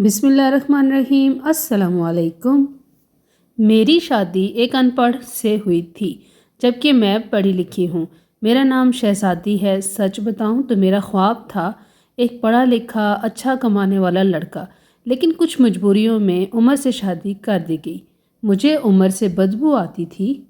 بسم اللہ الرحمن الرحیم۔ السلام علیکم۔ میری شادی ایک ان پڑھ سے ہوئی تھی، جبکہ میں پڑھی لکھی ہوں۔ میرا نام شہزادی ہے۔ سچ بتاؤں تو میرا خواب تھا ایک پڑھا لکھا اچھا کمانے والا لڑکا، لیکن کچھ مجبوریوں میں عمر سے شادی کر دی گئی۔ مجھے عمر سے بدبو آتی تھی۔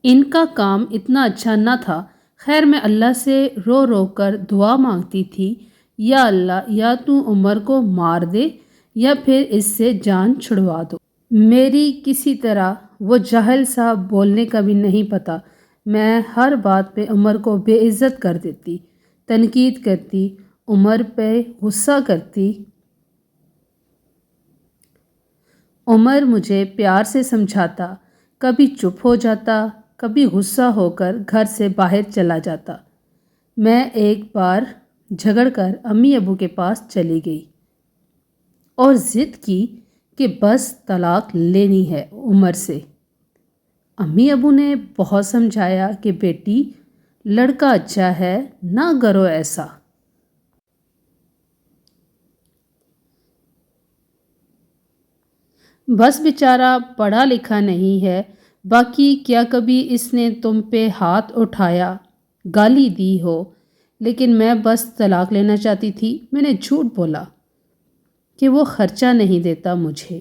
ان کا کام اتنا اچھا نہ تھا۔ خیر میں اللہ سے رو رو کر دعا مانگتی تھی، یا اللہ، یا تو عمر کو مار دے یا پھر اس سے جان چھڑوا دو۔ میری کسی طرح وہ جاہل سا بولنے کا بھی نہیں پتہ۔ میں ہر بات پہ عمر کو بے عزت کر دیتی، تنقید کرتی، عمر پہ غصہ کرتی۔ عمر مجھے پیار سے سمجھاتا، کبھی چپ ہو جاتا، کبھی غصہ ہو کر گھر سے باہر چلا جاتا۔ میں ایک بار جھگڑ کر امی ابو کے پاس چلی گئی اور ضد کی کہ بس طلاق لینی ہے عمر سے۔ امی ابو نے بہت سمجھایا کہ بیٹی، لڑکا اچھا ہے، نہ کرو ایسا۔ بس بیچارہ پڑھا لکھا نہیں ہے، باقی کیا کبھی اس نے تم پہ ہاتھ اٹھایا، گالی دی ہو؟ لیکن میں بس طلاق لینا چاہتی تھی۔ میں نے جھوٹ بولا کہ وہ خرچہ نہیں دیتا مجھے۔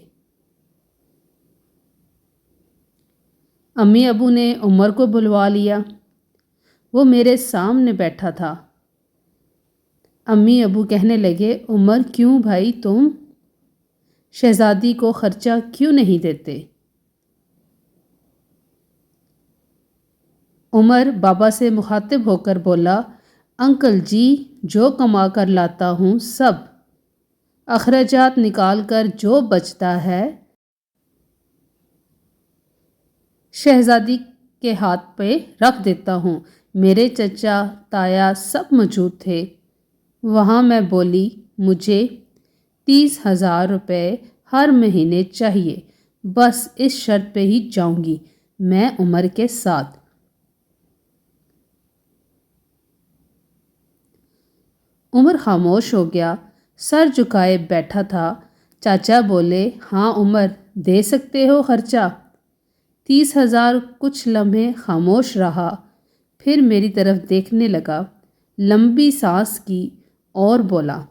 امی ابو نے عمر کو بلوا لیا۔ وہ میرے سامنے بیٹھا تھا۔ امی ابو کہنے لگے، عمر، کیوں بھائی، تم شہزادی کو خرچہ کیوں نہیں دیتے؟ عمر بابا سے مخاطب ہو کر بولا، انکل جی، جو کما کر لاتا ہوں سب اخراجات نکال کر جو بچتا ہے شہزادی کے ہاتھ پہ رکھ دیتا ہوں۔ میرے چچا تایا سب موجود تھے وہاں۔ میں بولی، مجھے 30,000 روپے ہر مہینے چاہیے، بس اس شرط پہ ہی جاؤں گی میں عمر کے ساتھ۔ عمر خاموش ہو گیا، سر جھکائے بیٹھا تھا۔ چاچا بولے، ہاں عمر، دے سکتے ہو خرچہ؟ 30,000 کچھ لمحے خاموش رہا، پھر میری طرف دیکھنے لگا، لمبی سانس کی اور بولا،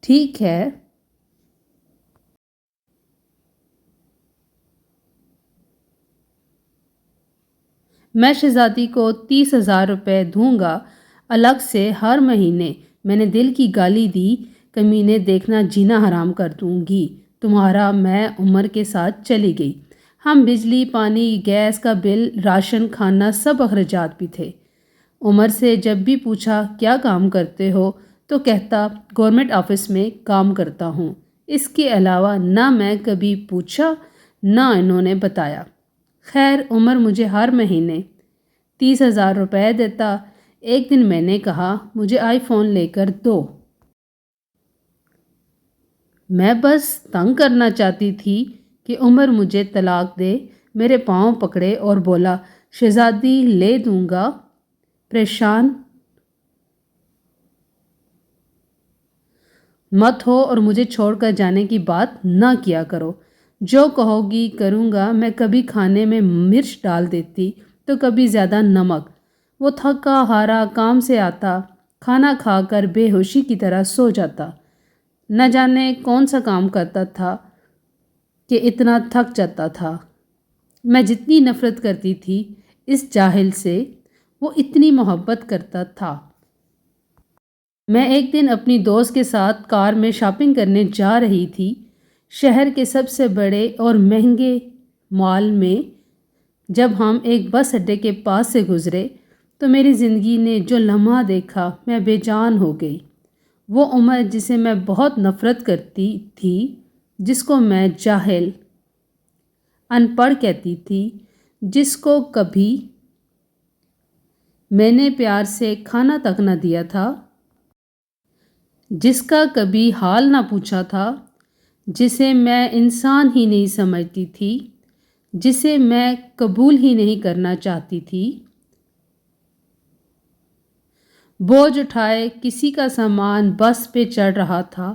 ٹھیک ہے۔ میں شہزادی کو 30,000 روپے دوں گا الگ سے ہر مہینے۔ میں نے دل کی گالی دی، کمینے دیکھنا جینا حرام کر دوں گی تمہارا۔ میں عمر کے ساتھ چلی گئی۔ ہم بجلی، پانی، گیس کا بل، راشن، کھانا، سب اخراجات بھی تھے۔ عمر سے جب بھی پوچھا کیا کام کرتے ہو تو کہتا، گورنمنٹ آفس میں کام کرتا ہوں۔ اس کے علاوہ نہ میں کبھی پوچھا نہ انہوں نے بتایا۔ خیر عمر مجھے ہر مہینے 30,000 روپے دیتا۔ ایک دن میں نے کہا، مجھے آئی فون لے کر دو۔ میں بس تنگ کرنا چاہتی تھی کہ عمر مجھے طلاق دے۔ میرے پاؤں پکڑے اور بولا، شہزادی لے دوں گا، پریشان مت ہو اور مجھے چھوڑ کر جانے کی بات نہ کیا کرو۔ جو کہو گی کروں گا۔ میں کبھی کھانے میں مرچ ڈال دیتی تو کبھی زیادہ نمک۔ وہ تھکا ہارا کام سے آتا، کھانا کھا کر بے ہوشی کی طرح سو جاتا۔ نہ جانے کون سا کام کرتا تھا کہ اتنا تھک جاتا تھا۔ میں جتنی نفرت کرتی تھی اس جاہل سے، وہ اتنی محبت کرتا تھا۔ میں ایک دن اپنی دوست کے ساتھ کار میں شاپنگ کرنے جا رہی تھی، شہر کے سب سے بڑے اور مہنگے مال میں۔ جب ہم ایک بس اڈے کے پاس سے گزرے تو میری زندگی نے جو لمحہ دیکھا، میں بے جان ہو گئی۔ وہ عمر جسے میں بہت نفرت کرتی تھی، جس کو میں جاہل، ان پڑھ کہتی تھی، جس کو کبھی میں نے پیار سے کھانا تک نہ دیا تھا، جس کا کبھی حال نہ پوچھا تھا، جسے میں انسان ہی نہیں سمجھتی تھی، جسے میں قبول ہی نہیں کرنا چاہتی تھی، بوجھ اٹھائے کسی کا سامان بس پہ چڑھ رہا تھا،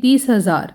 30,000।